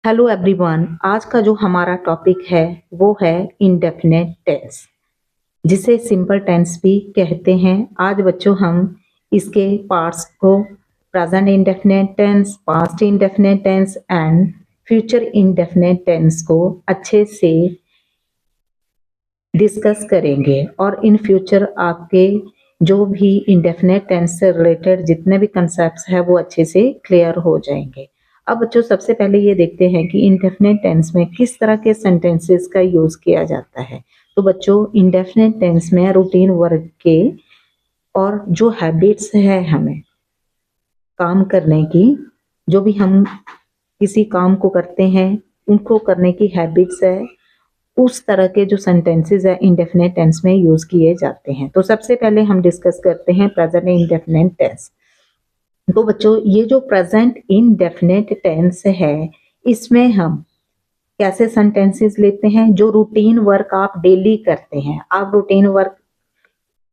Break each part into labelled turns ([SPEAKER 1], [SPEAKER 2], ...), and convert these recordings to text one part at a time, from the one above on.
[SPEAKER 1] Hello everyone. आज का जो हमारा टॉपिक है वो है इंडेफिनेट टेंस, जिसे सिंपल टेंस भी कहते हैं। आज बच्चों हम इसके पार्ट्स को present indefinite tense, past indefinite tense and future indefinite tense को अच्छे से डिस्कस करेंगे और इन फ्यूचर आपके जो भी इंडेफिनेट टेंस से रिलेटेड जितने भी कंसेप्ट्स हैं वो अच्छे से क्लियर हो जाएंगे। अब बच्चों सबसे पहले ये देखते हैं कि इंडेफिनेट टेंस में किस तरह के सेंटेंसेस का यूज किया जाता है। तो बच्चों इंडेफिनेट टेंस में रूटीन वर्क के और जो हैबिट्स है हमें काम करने की, जो भी हम किसी काम को करते हैं उनको करने की हैबिट्स है, उस तरह के जो सेंटेंसेस है इंडेफिनेट टेंस में यूज किए जाते हैं। तो सबसे पहले हम डिस्कस करते हैं प्रेजेंट इंडेफिनेट टेंस। तो बच्चों ये जो प्रेजेंट इंडेफिनेट टेंस है इसमें हम कैसे सेंटेंसेस लेते हैं, जो रूटीन वर्क आप डेली करते हैं।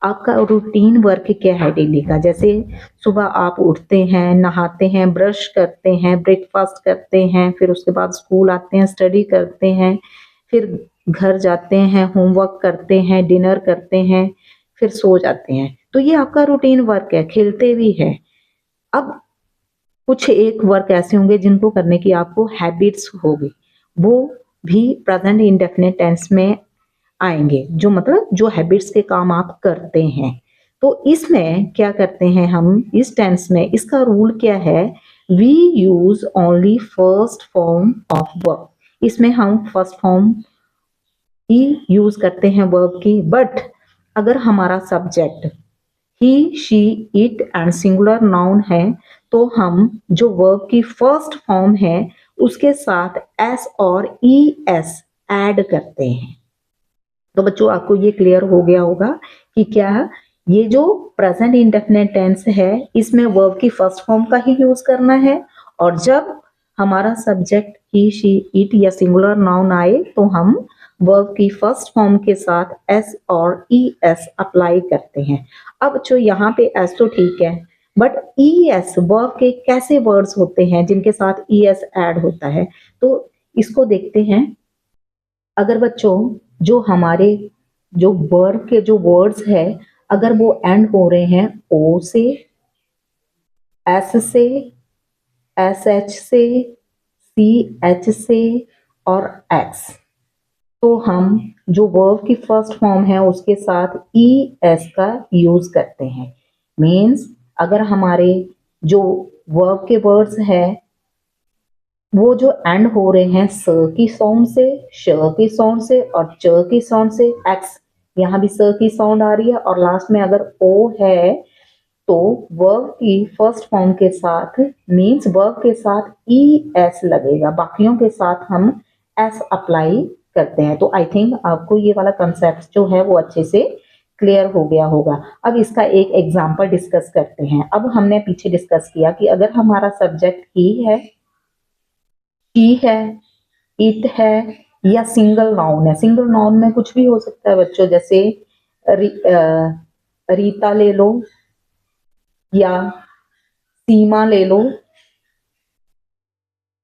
[SPEAKER 1] आपका रूटीन वर्क क्या है डेली का, जैसे सुबह आप उठते हैं, नहाते हैं, ब्रश करते हैं, ब्रेकफास्ट करते हैं, फिर उसके बाद स्कूल आते हैं, स्टडी करते हैं, फिर घर जाते हैं, होमवर्क करते हैं, डिनर करते हैं, फिर सो जाते हैं। तो ये आपका रूटीन वर्क है, खेलते भी है। अब कुछ एक वर्क ऐसे होंगे जिनको करने की आपको हैबिट्स होगी, वो भी प्रेजेंट इंडेफिनिट टेंस में आएंगे, जो मतलब जो हैबिट्स के काम आप करते हैं। तो इसमें क्या करते हैं हम, इस टेंस में इसका रूल क्या है, we use only first form of verb. इसमें हम फर्स्ट फॉर्म ही यूज करते हैं वर्ब की। बट अगर हमारा subject he, she, it and singular noun है तो हम जो वर्ब की फर्स्ट फॉर्म है उसके साथ एस और ई एस ऐड करते हैं। तो बच्चों आपको ये क्लियर हो गया होगा कि क्या ये जो प्रेजेंट इंडेफिनिट टेंस है इसमें वर्ब की फर्स्ट फॉर्म का ही यूज करना है, और जब हमारा सब्जेक्ट ही, शी, इट या सिंगुलर नाउन आए तो हम वर्ब की फर्स्ट फॉर्म के साथ एस और ई एस अप्लाई करते हैं। अब जो यहाँ पे एस तो ठीक है, बट ई एस वर्ब के कैसे वर्ड्स होते हैं जिनके साथ ई एस ऐड होता है, तो इसको देखते हैं। अगर बच्चों जो हमारे जो वर्ब के जो वर्ड्स है अगर वो एंड हो रहे हैं ओ से, एस से, एस एच से, सी एच से और एक्स, तो हम जो वर्ब की फर्स्ट फॉर्म है उसके साथ ई एस का यूज करते हैं। मीन्स अगर हमारे जो वर्ब के वर्ड्स है वो जो एंड हो रहे हैं स की साउंड से, श की साउंड से और च की साउंड से, एक्स यहाँ भी स की साउंड आ रही है, और लास्ट में अगर ओ है तो वर्ब की फर्स्ट फॉर्म के साथ मीन्स वर्ब के साथ ई एस लगेगा, बाकियों के साथ हम एस अप्लाई करते हैं। तो आई थिंक आपको ये वाला कंसेप्ट जो है वो अच्छे से क्लियर हो गया होगा। अब इसका एक एग्जाम्पल डिस्कस करते हैं। अब हमने पीछे डिस्कस किया कि अगर हमारा सब्जेक्ट ही है, शी है, इट है या सिंगल नाउन है। सिंगल नाउन में कुछ भी हो सकता है बच्चों, जैसे रीता ले लो या सीमा ले लो।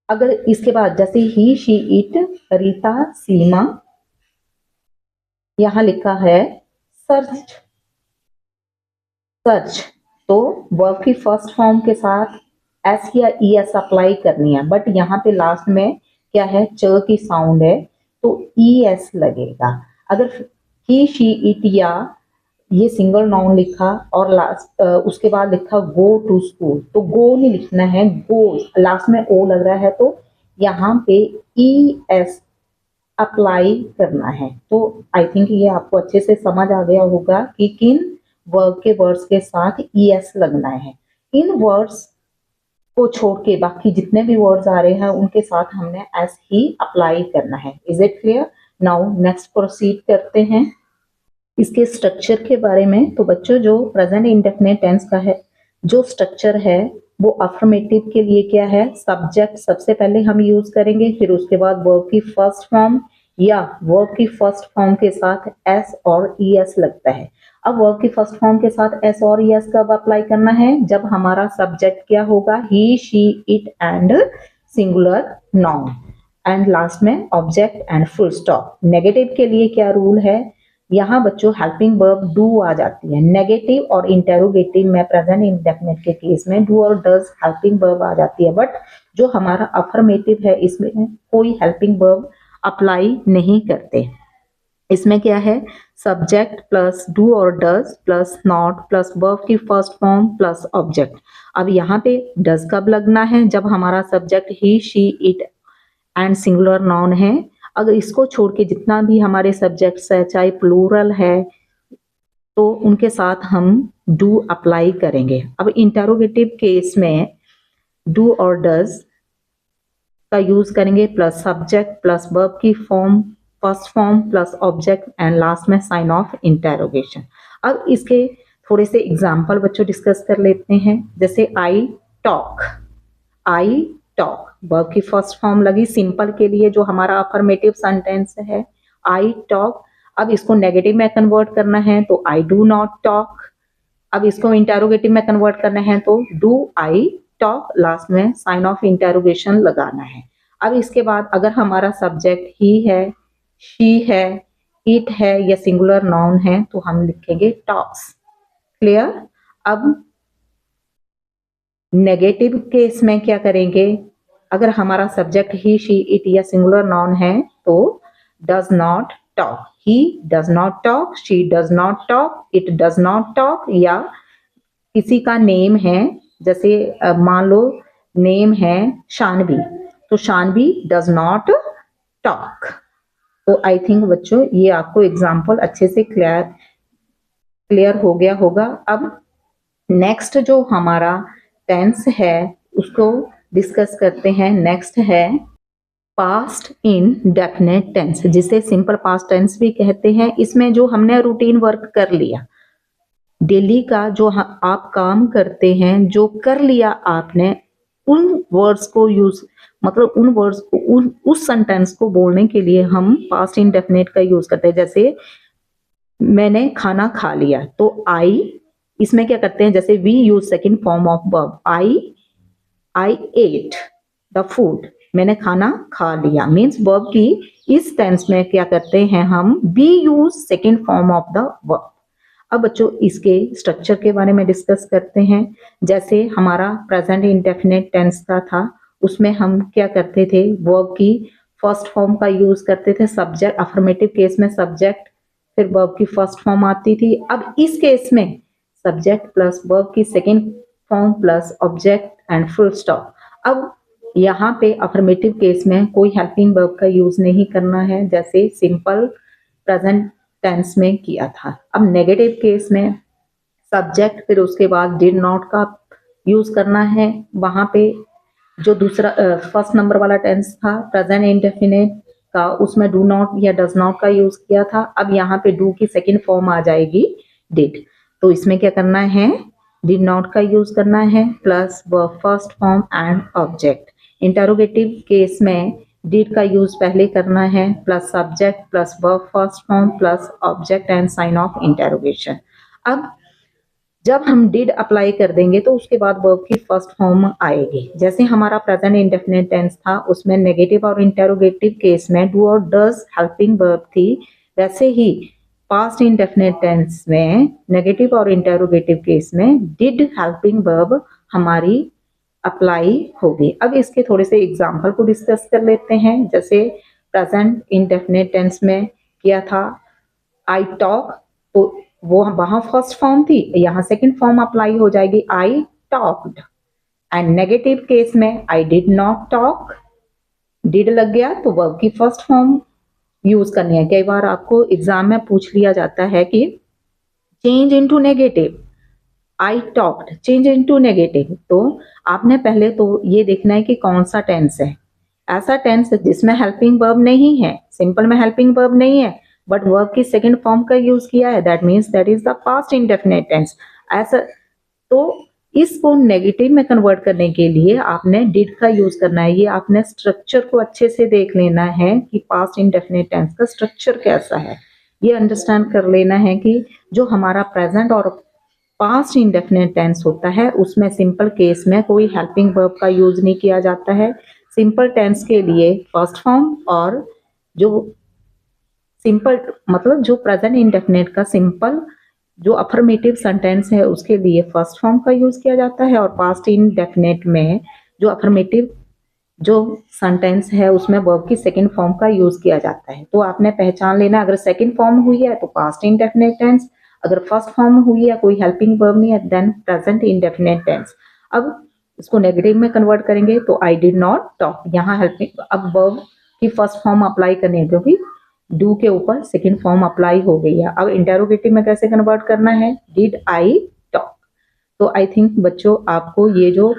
[SPEAKER 1] अगर इसके बाद जैसे ही, शी, इट, रीता, सीमा, यहां लिखा है सर्च, सर्च, तो वर्ब की फर्स्ट फॉर्म के साथ एस या ई एस अप्लाई करनी है, बट यहाँ पे लास्ट में क्या है, च की साउंड है तो ई एस लगेगा। अगर ही, शी, इट या ये सिंगल नाउन लिखा और लास्ट उसके बाद लिखा गो टू स्कूल, तो गो नहीं लिखना है, गो, लास्ट में ओ लग रहा है तो यहाँ पे ई एस अप्लाई करना है। तो आई थिंक ये आपको अच्छे से समझ आ गया होगा कि किन वर्ब के वर्ड्स के साथ ई एस लगना है। इन वर्ड्स को छोड़ के बाकी जितने भी वर्ड्स आ रहे हैं उनके साथ हमने एस ही अप्लाई करना है। Is it clear? Now next proceed करते हैं इसके स्ट्रक्चर के बारे में। तो बच्चों जो प्रेजेंट इंडेफिनिट टेंस का है जो स्ट्रक्चर है वो अफर्मेटिव के लिए क्या है, सब्जेक्ट सबसे पहले हम यूज करेंगे, फिर उसके बाद वर्ब की फर्स्ट फॉर्म या वर्ब की फर्स्ट फॉर्म के साथ एस और ई एस लगता है। अब वर्ब की फर्स्ट फॉर्म के साथ एस और ई एस कब अप्लाई करना है, जब हमारा सब्जेक्ट क्या होगा, he, she, it and singular noun. And last में object and full stop. Negative के लिए क्या रूल है, यहाँ बच्चों हेल्पिंग वर्ब डू आ जाती है। नेगेटिव और इंटेरोगेटिव में प्रेजेंट इंडेफिनिट के केस में डू और डज हेल्पिंग वर्ब आ जाती है, बट जो हमारा अफर्मेटिव है इसमें कोई हेल्पिंग वर्ब अप्लाई नहीं करते। इसमें क्या है, सब्जेक्ट प्लस डू और does plus not plus verb की फर्स्ट फॉर्म प्लस ऑब्जेक्ट। अब यहाँ पे डज कब लगना है, जब हमारा subject he, she, it and singular noun है। अगर इसको छोड़ के जितना भी हमारे सब्जेक्ट्स है, चाहे प्लूरल है, तो उनके साथ हम डू अप्लाई करेंगे। अब इंटेरोगेटिव केस में डू और डज का यूज करेंगे प्लस सब्जेक्ट प्लस वर्ब की form first form plus object and last में साइन ऑफ इंटेरोगेशन। अब इसके थोड़े से एग्जाम्पल बच्चों डिस्कस कर लेते हैं। जैसे आई टॉक वर्ब की फर्स्ट फॉर्म लगी सिंपल के लिए, जो हमारा अफर्मेटिव सेंटेंस है आई टॉक। अब इसको नेगेटिव में कन्वर्ट करना है तो आई डू नॉट टॉक। अब इसको इंटेरोगेटिव में कन्वर्ट करना है तो डू आई टॉक, लास्ट में साइन ऑफ इंटेरोगेशन लगाना है। अब इसके बाद अगर हमारा सब्जेक्ट ही है, शी है, इट है या सिंगुलर नाउन है तो हम लिखेंगे टॉक्स। क्लियर। अब नेगेटिव केस में क्या करेंगे, अगर हमारा सब्जेक्ट ही, शी, इट या सिंगुलर नाउन है तो does not talk. He does not talk, she does not talk, it does not talk, या किसी का नेम है, जैसे मान लो नेम है शानवी, तो शानवी डज नॉट टॉक। तो आई थिंक बच्चों ये आपको एग्जाम्पल अच्छे से क्लियर हो गया होगा। अब नेक्स्ट जो हमारा टेंस है उसको डिस्कस करते हैं। नेक्स्ट है पास्ट इंडेफिनिट टेंस, जिसे सिंपल पास्ट टेंस भी कहते हैं। इसमें जो हमने रूटीन वर्क कर लिया, डेली का जो आप काम करते हैं, जो कर लिया आपने, उन वर्ड्स को यूज, मतलब उन वर्ड्स को उस सेंटेंस को बोलने के लिए हम पास्ट इंडेफिनिट का यूज करते हैं। जैसे मैंने खाना खा लिया तो आई, इसमें क्या करते हैं, जैसे we use second form of verb, I ate the food, मैंने खाना खा लिया, मीन्स वर्ब की इस टेंस में क्या करते हैं हम, we use second form of the verb. अब बच्चों इसके स्ट्रक्चर के बारे में डिस्कस करते हैं। जैसे हमारा प्रेजेंट इंडेफिनिट टेंस का था, उसमें हम क्या करते थे, वर्ब की फर्स्ट फॉर्म का यूज करते थे। सब्जेक्ट, अफर्मेटिव केस में सब्जेक्ट फिर वर्ब की फर्स्ट फॉर्म आती थी। अब इस केस में सब्जेक्ट प्लस वर्ब की second form plus object and full stop. अब यहाँ पे अफर्मेटिव केस में कोई हेल्पिंग वर्ब का यूज नहीं करना है, जैसे सिंपल प्रेजेंट टेंस में किया था। अब नेगेटिव केस में सब्जेक्ट फिर उसके बाद डिड नॉट का यूज करना है। वहां पे जो दूसरा फर्स्ट नंबर वाला टेंस था प्रेजेंट इंडेफिनिट का, उसमें डू नॉट या डज नॉट का यूज किया था। अब यहाँ पे डू की सेकेंड फॉर्म आ जाएगी डिड, तो इसमें क्या करना है, डिड नॉट का यूज करना है plus verb first form and object. Interrogative case में डिड का यूज पहले करना है plus subject plus verb first form plus object and sign of interrogation. अब जब हम डिड अप्लाई कर देंगे तो उसके बाद वर्ब की फर्स्ट फॉर्म आएगी। जैसे हमारा प्रेजेंट इंडेफिनिट टेंस था, उसमें नेगेटिव और इंटेरोगेटिव केस में डू और डज हेल्पिंग वर्ब थी, वैसे ही पास्ट इंडेफिनिट टेंस में नेगेटिव और इंटेरोगेटिव केस में डिड हेल्पिंग वर्ब हमारी अप्लाई होगी। अब इसके थोड़े से एग्जाम्पल को डिस्कस कर लेते हैं। जैसे प्रेजेंट इंडेफिनिट टेंस में किया था आई टॉक, तो वो वहां फर्स्ट फॉर्म थी, यहाँ सेकंड फॉर्म अप्लाई हो जाएगी I talked. And negative case में I did not talk, did लग गया तो वर्ब की फर्स्ट फॉर्म यूज करनी है। कई बार आपको एग्जाम में पूछ लिया जाता है कि change into negative, I talked change into negative, तो आपने पहले तो ये देखना है कि कौन सा टेंस है। ऐसा टेंस जिसमें हेल्पिंग वर्ब नहीं है, सिंपल में हेल्पिंग वर्ब नहीं है बट वर्ब की सेकंड फॉर्म का यूज किया है, that means that is the past indefinite tense. ऐसा तो इसको नेगेटिव में कन्वर्ट करने के लिए आपने डिड का यूज करना है। ये आपने स्ट्रक्चर को अच्छे से देख लेना है कि पास्ट इंडेफिनिट टेंस का स्ट्रक्चर कैसा है, ये अंडरस्टैंड कर लेना है कि जो हमारा प्रेजेंट और पास्ट इंडेफिनिट टेंस होता है उसमें सिंपल केस में कोई हेल्पिंग वर्ब का यूज नहीं किया जाता है। सिंपल टेंस के लिए फर्स्ट फॉर्म और जो सिंपल मतलब जो प्रेजेंट इंडेफिनिट का सिंपल जो अफर्मेटिव सेंटेंस है उसके लिए फर्स्ट फॉर्म का यूज किया जाता है, और पास्ट इंडेफिनिट में जो अफर्मेटिव जो सेंटेंस है उसमें वर्ब की सेकंड फॉर्म का यूज किया जाता है। तो आपने पहचान लेना, अगर सेकंड फॉर्म हुई है तो पास्ट इंडेफिनिट टेंस, अगर फर्स्ट फॉर्म हुई है कोई हेल्पिंग वर्ब नहीं है देन प्रेजेंट इंडेफिनिट टेंस। अब इसको नेगेटिव में कन्वर्ट करेंगे तो आई डिड नॉट टॉक, यहाँ हेल्पिंग अब वर्ब की फर्स्ट फॉर्म अप्लाई करनी है क्योंकि डू के ऊपर सेकंड फॉर्म अप्लाई हो गई है। अब इंटेरोगेटिव में कैसे कन्वर्ट करना है, डिड आई टॉक। तो आई थिंक बच्चों आपको ये जो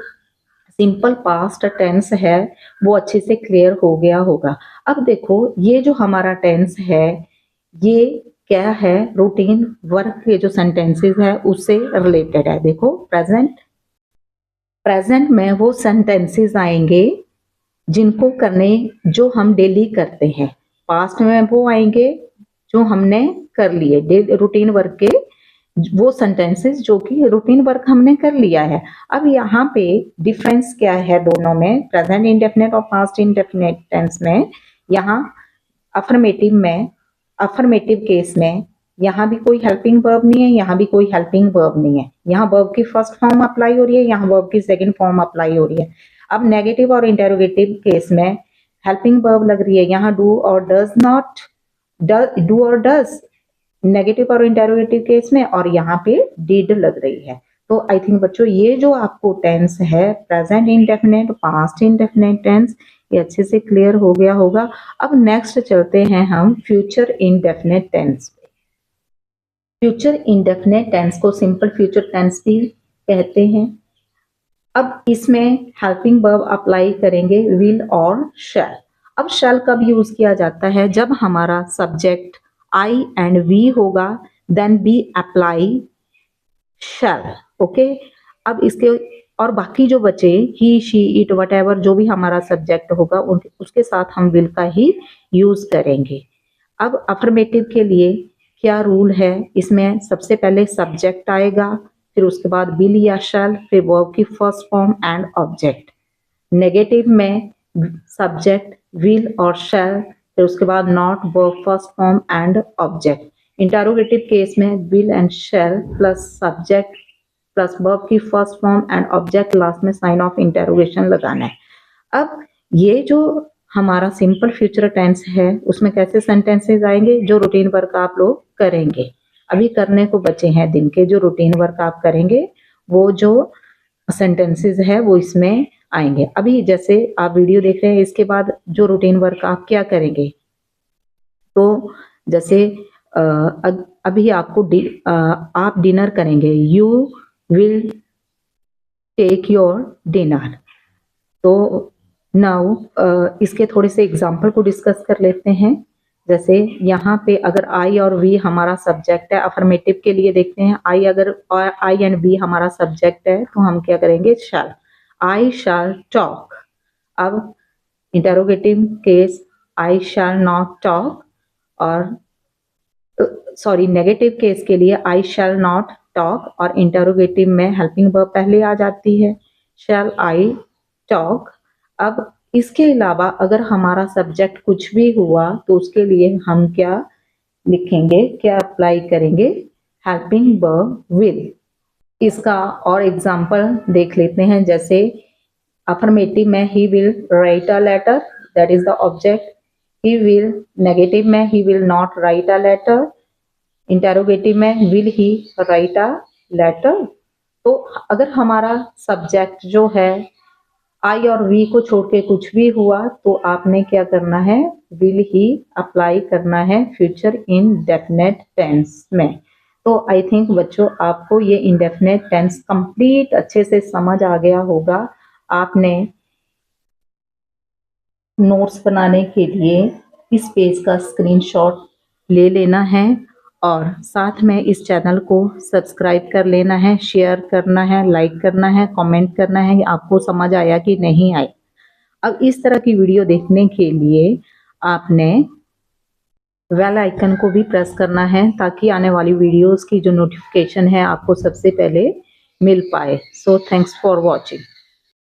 [SPEAKER 1] सिंपल पास्ट टेंस है वो अच्छे से क्लियर हो गया होगा। अब देखो ये जो हमारा टेंस है ये क्या है, रूटीन वर्क के जो सेंटेंसेस है उससे रिलेटेड है। देखो प्रेजेंट में वो सेंटेंसेस आएंगे जिनको करने जो हम डेली करते हैं, पास्ट में वो आएंगे जो हमने कर लिए रूटीन वर्क के वो सेंटेंसेस जो कि रूटीन वर्क हमने कर लिया है। अब यहाँ पे डिफरेंस क्या है दोनों में, प्रेजेंट इंडेफिनिट और पास्ट इंडेफिनिट टेंस में। यहाँ अफर्मेटिव केस में यहाँ भी कोई हेल्पिंग वर्ब नहीं है, यहाँ भी कोई हेल्पिंग वर्ब नहीं है, यहाँ वर्ब की फर्स्ट फॉर्म अप्लाई हो रही है, यहाँ वर्ब की सेकंड फॉर्म अप्लाई हो रही है। अब नेगेटिव और इंटेरोगेटिव केस में हेल्पिंग वर्ब लग रही है, यहाँ डू और डज नॉट, डू और डज नेगेटिव और इंटेरोगेटिव केस में, और यहाँ पे डिड लग रही है। तो आई थिंक बच्चों ये जो आपको टेंस है present indefinite past indefinite tense ये अच्छे से क्लियर हो गया होगा। अब नेक्स्ट चलते हैं हम फ्यूचर इंडेफिनिट टेंस पे। फ्यूचर इंडेफिनिट टेंस को सिंपल फ्यूचर टेंस भी कहते हैं। अब इसमें हेल्पिंग वर्ब अप्लाई करेंगे विल और शैल। अब शैल कब यूज किया जाता है, जब हमारा सब्जेक्ट आई एंड वी होगा देन बी अप्लाई शैल। ओके, अब इसके और बाकी जो बचे ही शी इट वट जो भी हमारा सब्जेक्ट होगा उसके साथ हम विल का ही यूज करेंगे। अब अफर्मेटिव के लिए क्या रूल है, इसमें सबसे पहले सब्जेक्ट आएगा, फिर उसके बाद विल या शैल, फिर वर्ब की first form and object. Negative में सब्जेक्ट विल और शैल, फिर उसके बाद not verb first form and object. Interrogative case में will and shall plus subject plus verb की first form and object, last में साइन ऑफ इंटेरोगेशन लगाना है। अब ये जो हमारा सिंपल फ्यूचर टेंस है उसमें कैसे सेंटेंसेस आएंगे, जो रूटीन वर्क आप लोग करेंगे, अभी करने को बचे हैं दिन के जो रूटीन वर्क आप करेंगे वो जो सेंटेंसेस है वो इसमें आएंगे। अभी जैसे आप वीडियो देख रहे हैं इसके बाद जो रूटीन वर्क आप क्या करेंगे, तो जैसे अभी आपको आप डिनर करेंगे, you will take your dinner. तो नाउ इसके थोड़े से एग्जाम्पल को डिस्कस कर लेते हैं। जैसे यहाँ पे अगर आई और वी हमारा सब्जेक्ट है, अफर्मेटिव के लिए देखते हैं, आई एंड वी हमारा सब्जेक्ट है तो हम क्या करेंगे, शैल, आई शैल टॉक। अब interrogative case I shall not talk, और सॉरी नेगेटिव केस के लिए आई शैल नॉट टॉक, और इंटेरोगेटिव में हेल्पिंग वर्ब पहले आ जाती है, शैल आई टॉक। अब इसके अलावा अगर हमारा सब्जेक्ट कुछ भी हुआ तो उसके लिए हम क्या लिखेंगे, क्या अप्लाई करेंगे, हेल्पिंग वर्ब विल। इसका और एग्जांपल देख लेते हैं। जैसे अफर्मेटिव में he will write a letter, that is the object, he will. Negative में he will not write a letter, interrogative में will he write a letter. तो अगर हमारा सब्जेक्ट जो है आई और वी को छोड़ के कुछ भी हुआ तो आपने क्या करना है, विल ही अप्लाई करना है फ्यूचर इंडेफिनिट टेंस में। तो आई थिंक बच्चों आपको ये इंडेफिनिट टेंस कंप्लीट अच्छे से समझ आ गया होगा। आपने नोट्स बनाने के लिए इस पेज का स्क्रीनशॉट ले लेना है और साथ में इस चैनल को सब्सक्राइब कर लेना है, शेयर करना है, लाइक करना है, कमेंट करना है कि आपको समझ आया कि नहीं आया। अब इस तरह की वीडियो देखने के लिए आपने बेल आइकन को भी प्रेस करना है ताकि आने वाली वीडियोस की जो नोटिफिकेशन है आपको सबसे पहले मिल पाए। So thanks for watching.